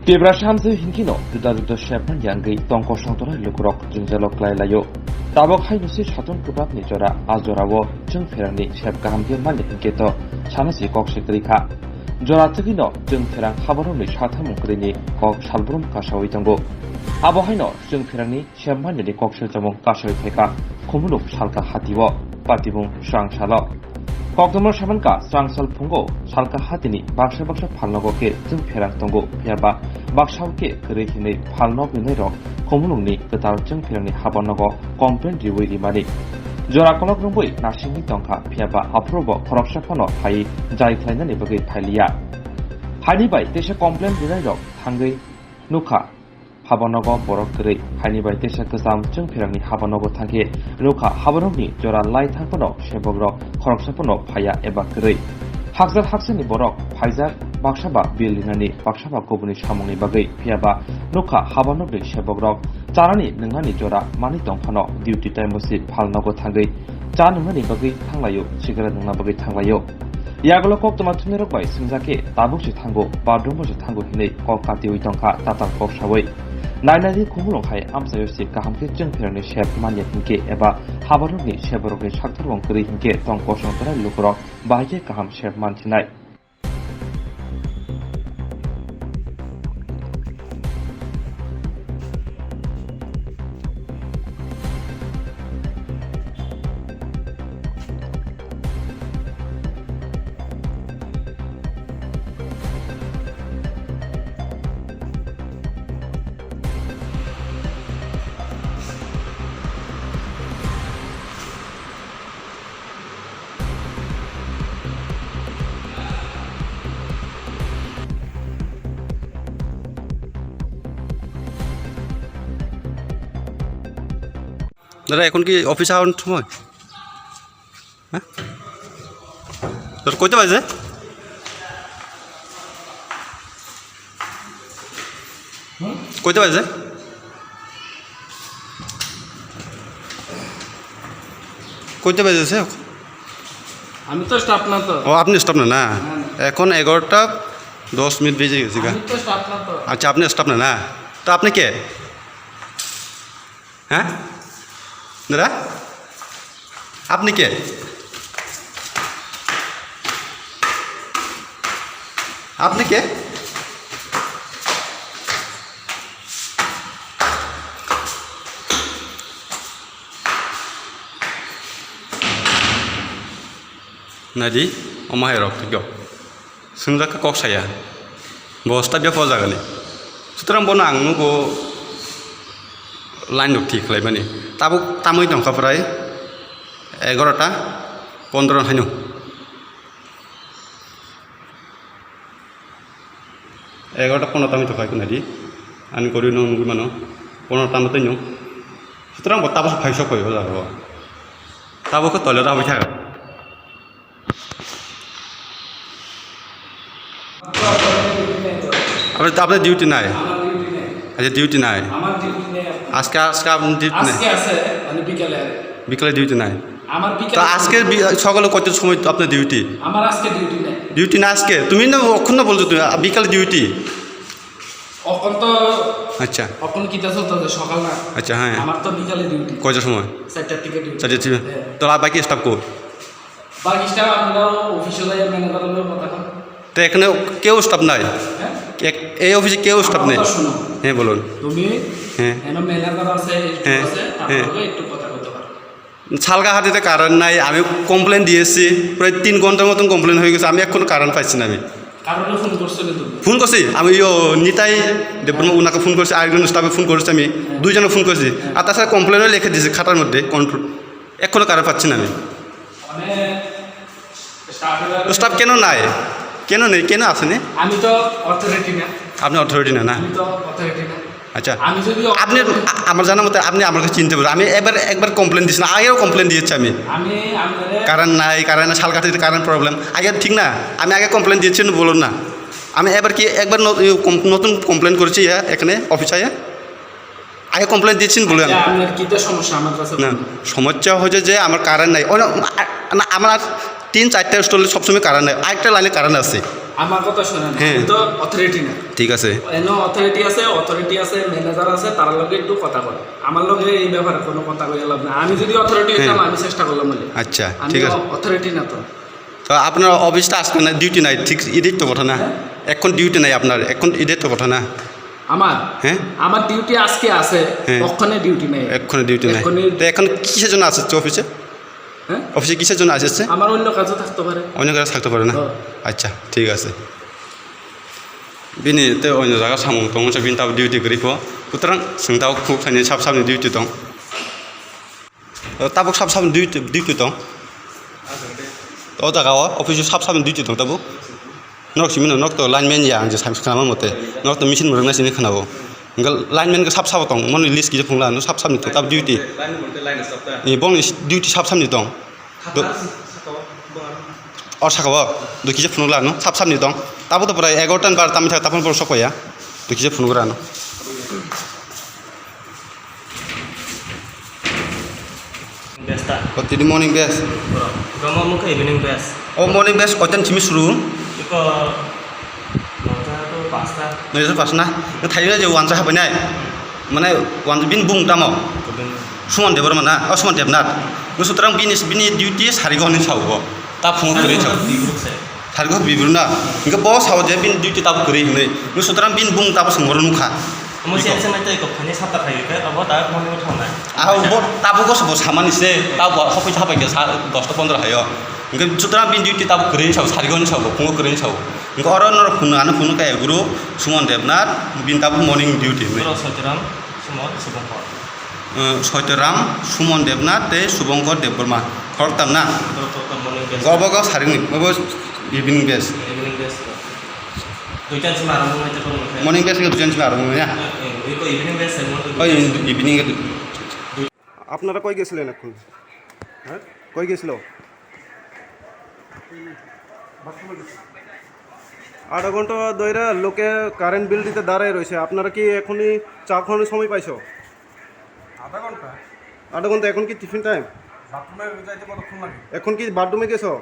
Debrashan hinkino duda shepan yangi tongko sangtora lukurok jingjalok layo. Tabok hai nusi shatun kubab ni jora azorawo jeng ferani shep gaham mali hinketo chanasi kok shikrika. Jora tugino jeng ferang habarom ni shatam mungkrini kok shalbrum kashawi tanggo. Abo haino jeng ferani shep mali ni kok shiltamong kashawi theka kumuluk shalka hatiwo patibung shang shalo. Kokdomor shamanka strangsal pungo shalka hatini baksa phalnogoke jeng ferang tongo phiaba bakshawke kerehine phalnog nirok komulungni ketar jeng ferangni habannogo complaint riwili mani jora kolok rungbai nasingni tongka phiaba aprobo khorokshapano phai jai khlainani bagai phailia haini bai tesa complaint rinai thangai nukha habannogo borok kerei haini bai tesa kesam jeng ferangni habannogo thangke nukha habanogni jora lai thangpano sebogrok khorokshapano phaya eba kerei hakjar haksani borok phaijak baksaba bilinani baksaba kobuni samungni bagai phiaba nukha habanogni sebogrok charani nunghani jora mani tongphano duty time bosi phalnogo thangai cha nunghani bagai thanglayo sigara nungna bagai thanglayo yagolo kok toma thunirok bai singjake tabuksi thango badrumbosi thango hinei kok kati ui tongkha tatar kok sawai nainari kumulong hai amsayosi kahamke jeng ferani shep manya hinke eba habarogni seborogni saktarwong kri hinke tongko songtara lukurok bahike kaham shep mantinai দাদা এখন কি office hour সময় হ্যাঁ তোর কইতে বাজে কইতে বাজে কইতে বাজেছে আমি তো স্টাফ না তো ও আপনি স্টাফ না এখন 11:10 বেজে গেছে গা আমি তো স্টাফ না তো আচ্ছা আপনি স্টাফ না তো আপনি কে হ্যাঁ দাদা আপনি কে আপনি কে Nadi, omah erok tiga. Senjata kok saya. Bos tapi apa jaga ni? Setelah bonang nugo line ঠিক লাইবানি তাবুক তামই টংকা প্রায় 11টা 15 হাইনো 11টা 15 তামি টকা কোন দি আনি করি নঙ্গু মানো 15 টা মতই নো সুতরাং তাবুক ফাইছ কই হলা র তাবুক তলে রা বইথা আপনার ডিউটি নাই আচ্ছা ডিউটি নাই আমার ডিউটি নেই আজকে আপনার ডিউটি নাই আজকে আছে মানে বিকালে ডিউটি নাই আমার তো বিকেলে আজকে সকালে কত সময় আপনার ডিউটি আমার আজকে ডিউটি নেই ডিউটি না আজকে তুমি না অক্ষণ না বলছো তুমি বিকালে ডিউটি এখন তো আচ্ছা এখন কিতা চলতেছে সকাল না আচ্ছা হ্যাঁ আমার তো বিকালে ডিউটি কয়টার সময় 4টার থেকে ডিউটি চারটে ছিল তো আর বাকি স্টাফ কো বাকি স্টাফ আমরাও অফিসে যাই ম্যানেজারের কথা কন তো এখানে কেউ স্টাফ নাই হ্যাঁ এই অফিসে কেউ স্টাফ নেই আমার কথা শুনো হ্যাঁ বলুন তুমি হ্যাঁ এনো ম্যানেজার আছে হ্যাঁ, আছে হ্যাঁ। তারপরে একটু কথা বলতে পারো শালগাহাটিতে কারেন্ট নাই আমি কমপ্লেন দিয়েছি প্রায় 3 ঘন্টার মতন কমপ্লেন হয়ে গেছে আমি এখনো কারেন্ট পাইছি না আমি কারণে ফোন করছো না তুমি ফোন করছি আমি নিতাই দেববর্মা ওনাকে ফোন করছি আরেকজন স্টাফে ফোন করেছি আমি দুইজনে ফোন করেছি আর তাছাড়া কমপ্লেনও লিখে দিয়েছি খাতার মধ্যে কন্ট্রোল এখনো কারেন্ট পাচ্ছি না আমি মানে স্টাফের স্টাফ কেন নাই কেন নেই কেন আসেনি আমি তো অথরিটি না আপনি অথরিটি না আমি তো অথরিটি না আচ্ছা আমি যদি আপনি আমার জানার মতো আপনি আমার কাছে চিনতে পারেন আমি একবার কমপ্লেন দিয়েছি না আগেও কমপ্লেন দিয়েছি আমি আমি কারেন্ট নাই কারেন্ট শালগাহাটিতে কারেন্ট প্রবলেম আগে ঠিক না আমি আগে কমপ্লেন দিয়েছি বলুন না আমি এবার কি একবার নতুন কমপ্লেন করেছি এখানে অফিসে আগে কমপ্লেন দিয়েছেন বলেন আপনার কি তো সমস্যা আমার কাছে না সমস্যা হচ্ছে যে আমার কারেন্ট নাই না আমার 3-4টা স্টলে সবসময় কারেন্ট নাই আরেকটা লাইনে কারেন্ট আছে আমার কথা শোনেন, হ্যাঁ। আমি তো অথরিটি না। ঠিক আছে এনো অথরিটি আছে, ম্যানেজার আছে, তার লগে একটু কথা কয়। আমার লগে এই ব্যাপারে কোনো কথা কই লাভ না। আমি যদি অথরিটি হইতাম আমি চেষ্টা করলাম বলে। আচ্ছা আমি ঠিক আছে অথরিটি না তো। তো আপনার অফিসটা আজকে না ডিউটি নাই ঠিক এটাই তো কথা না এখন ডিউটি নাই আপনার এখন এটাই তো কথা না হ্যাঁ আমার ডিউটি আজকে আছে, হ্যাঁ। ওখানে ডিউটি নেই। এক্ষণে ডিউটি নাই তো এখন কিসের জন্য আসছে অফিসে হ্যাঁ, অফিসে কিসের জন্য আসছে আমার অন্য কাজও থাকতে পারে। অন্য কাজ থাকতে পারে না হ্যাঁ। আচ্ছা ঠিক আছে বিনি তে অন্য জায়গা সামং দं मोनसे बिनि ताबो डिउटि गरैखौ कुतरां जोंदाव खुबसानि साब साबनि डिउटि दं ताबो साब साबनि डिउटि दं जायगायाव अफिसाव साब साबनि डिउटि दं ताबो नक सिमिन नक तो लाइनमेन या आं जे साबमिट खालामा मते नक तो मेसिन मोरंगासिनो खोनागौ ओंगा लाइनमेनखौ साब साब दं मन लिस्ट गिजे फुंला नो साब साबनि ताबो डिउटि नि बं डिउटि साब साबनि दं और साखाव दुखिजे फुनुग्रा नो साब साबनि दं ताबो तो प्राय 11 बार तामि थाक तापन पर सखया दुखिजे फुनुग्रा no Besta. Good morning best Kamu mau ke evening best? oh morning best koten chimi suru Iko nota tu pasta. नैजौ पास ना थायो जे वान जा हाबाय माने वान बिन बुं तामाव Kemudian सुमन देबर माना सुमन देबनाथ गुसुतरां बिनि डिउटि सारिगहनि सावो ता फुङाव करै साव di grup saya. सारिगह बिब्रुना इनका बस साव जे बिन डिउटि ताबो करै हनै गुसुतरां बिन बुं ताबो संगर नुखा Kamu siapa nanti ikut kini sabta kayu ke? Apa tahu kamu mau tahu आव बो ताबो गस बो सामानिसे ताबो हफै थाबाय के 10-15 हायो इनका गुसुतरां बिन डिउटि ताबो करै साव सारिगहनि साव फुङाव करै साव इनका अरनर फुनु काय गुरु सुमन देबनाथ बिन ताबो morning duty Terus sejarah semua sebongkar. Satyaram Suman Debnath ते शुभंकर देबबर्मा खरताम ना Terus morning best. गावबागाव सारिनि माबा evening best Evening best. Tujuan semalam mau ngajak kamu ke? Morning best दुजन ছিল আর মনে Iko evening best saya mau tuh. ওই ইভিনিং আপনারা কই গেছিলেন এখন হ্যাঁ কই গেছিল 8 ঘন্টা ধরে লোকে কারেন্ট বিল দিতে দাঁড়ায় রয়েছে আপনারা কি এখনই চা খাওয়ানোর সময় পাইছো আধা ঘন্টা এখন কি টিফিন টাইম এখন কি বাথরুমে গেছো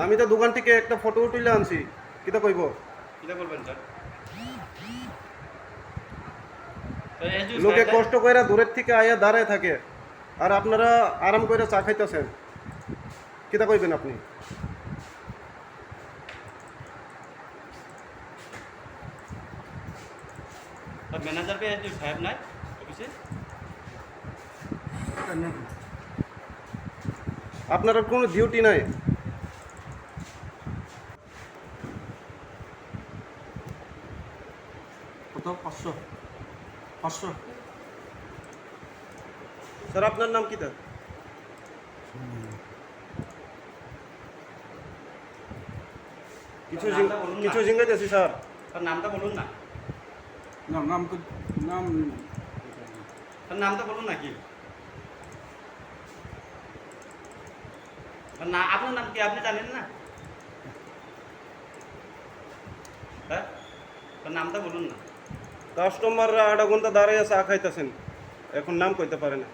আমি তো দোকান থেকে একটা ফটো তুলে আনছি কিটা কইব লোকে কষ্ট কইরা দূরের থেকে আয়া দাঁড়ায় থাকে আর আপনারা আরাম কইরা চা খাইতেছেন কিটা কইবেন আপনি मैनेजर पे जो साहब ना ऑफिस আপনারা কোনো ডিউটি নাই কত 500 স্যার আপনার নাম কি তা কিছু জিজ্ঞাসা স্যার তার নামটা বলুন না নাম তার নামটা বলুন না কি না আপনার নাম কি আপনি জানেন না হ্যাঁ তার নামটা বলুন না কাস্টমাররা আধা ঘন্টা দাঁড়াইয়া চা খাইতেছেন এখন নাম কইতে পারে না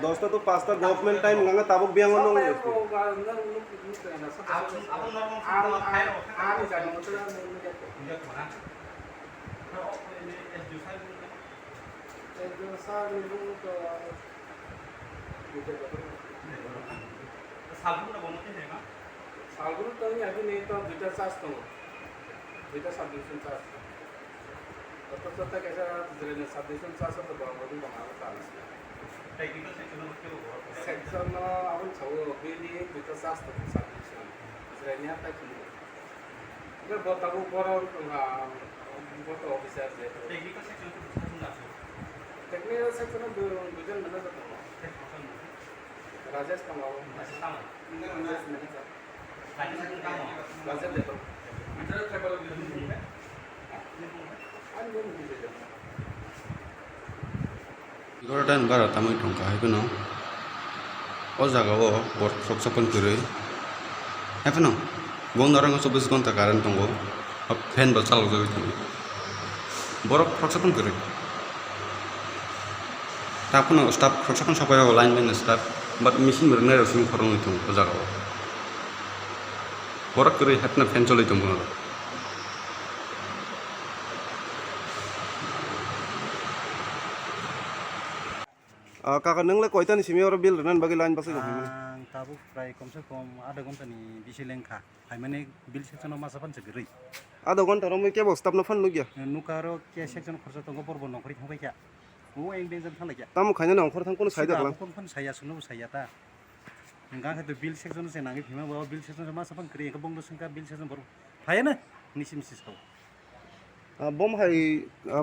দশটা তো পাঁচটা গভর্নমেন্ট টাইম গঙ্গা তাবক বিয়াঙ্গন সালগুলো তো আমি নেই তো দুইটা চার্জ তো দুইটা সাবমিশন চার্জ তত তক এসা সাবমিশন চার্জ তো বড় বড় বানানো চার্জ সেকশন আপন ছাও বেলি দুইটা চার্জ তো সাবমিশন শ্রেণী আটা কি এটা বতাবো বড় বড় অফিসার যে টেকনিক্যাল সেকশন দুজন ম্যানেজার তো রাজেশ কামাও 11টান 12টা মই थंखाहायखौनो o jagao bor sok sakon kori hepono bondarang 24 घन्टा कारेन्ट दङ फेन बो चालौजाबाय थायो borok sok sakon kori tapono staff sok sakon sapayago lineman staff but machine berna rosing korong itu o jagao borok kori hepna fan choloi dङ কাকা नोंलाय कयतानि सिमी आरो bill रनान बागै line बासै दं आं दाबो प्राय कमसे कम आधा घन्टानि बिसि लेंखा फाइमाने बिल सेक्सनाव मा साफान गरै आधा घन्टा र मै के बस्ताब न फन लुगिया नुकारो के सेक्सन खर्च दङ बरबो नखरि थांबाय क्या ओ एं बेजन थांलाय क्या ताम खायना नंखर थां कोन साइड दागला कोन कोन साया सुनो साया ता नंगा खै बिल सेक्सन से नाङै फिमा बाबा बिल सेक्सन मा साफान गरै का बंग संका बिल सेक्सन बर फायना निसिम सिसाव बम हाय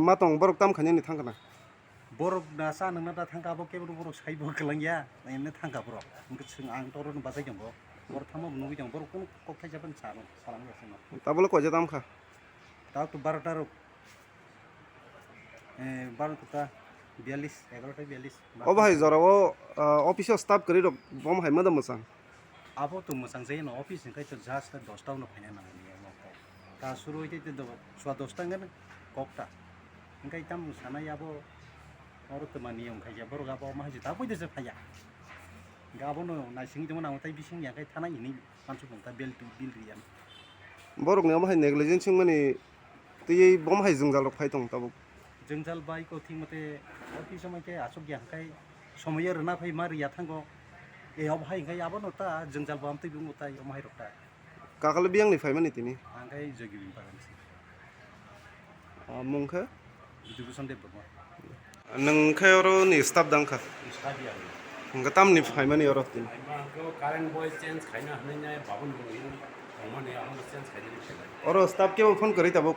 मातंग बरक ताम खायना नि थांगना borok na sa nang na thangka bo ke borok sai bo kelangya ene thangka borok ngke sing ang toro no basai jong bo bor thamo nugi jong bor kun kok thai jaban sa no salang ya sino ताबले कय दाम खा ta to 12 ta ro 12 ta 42 11 ta 42 ओ भाई जराव office staff करि र बम हाय मदम मसां abo to mosang jai no office kai to just 10 ta no phane na ni mo ta suru ite to swa 10 ta ngan kokta ngai tam sana ya bo और तो मानी हम खाया बर गाबो मा हजि ता पयदे जे फाया गाबो न नासिं जमन आं ताइ बिसिं याखै थाना इनि मानसि बंता बेल टु बिल रियान बरक ने हाय नेग्लिजेंस माने तै बम हाय जोंजाल फाय दं ताबो जोंजाल बाइ को थि मते अति समय के आसक याखै समय रना फै मा रिया थांगो ए अब हाय गाय आबो नता जोंजाल बाम तै बुंगो ताइ अम हाय रक्ता काकल बियांग नि फाय माने तिनि आं गाय जगि बिन पागनसि मुंखो दुबुसन दे बमा नोंखाय आरो नि स्टाफ दांखा स्टाडिया नंगा ताम नि फाय माने आरो तिनि आंखौ कारेन्ट बय चेन्ज खायना होनाय बाबन बयो अमाने आं चेन्ज खायना और स्टाफ के फोन करि ताबो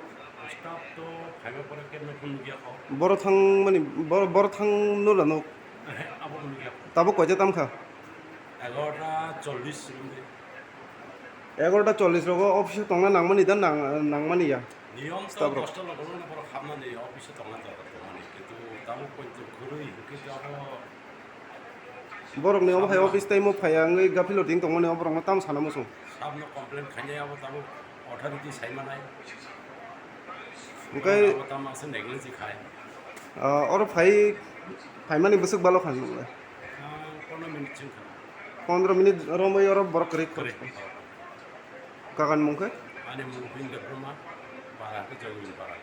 स्टाफ तो फाइव पर के न फोन गया खौ बर थां माने बर थां नुला न अब फोन गया ताबो कयजे दाम खा 11:40 मिनिट 11:40 रगो ऑफिस तंगना नांगमानि दा नांगमानि या नियम तो कष्ट लगनो पर खामनानै अफिस तंगना जाता माने किन्तु दाबो पयत गुरै किन्तु अब बरक ने हाय ऑफिस टाइम फाया ngै गाफिलो दिं तंगने बरक ताम साना मसो साबनो कमप्लेन खायनाय अब दाबो अथॉरिटी साइमानाय ओंखाय अब ताम आसे नेग्लिजेन्स खाय और फाय माने बसक बालो खान 15 मिनिट जों 15 मिनिट रमै और बरक करि करे काकान मुंखो माने मुभिं दब्रमा बारा के जगि बारा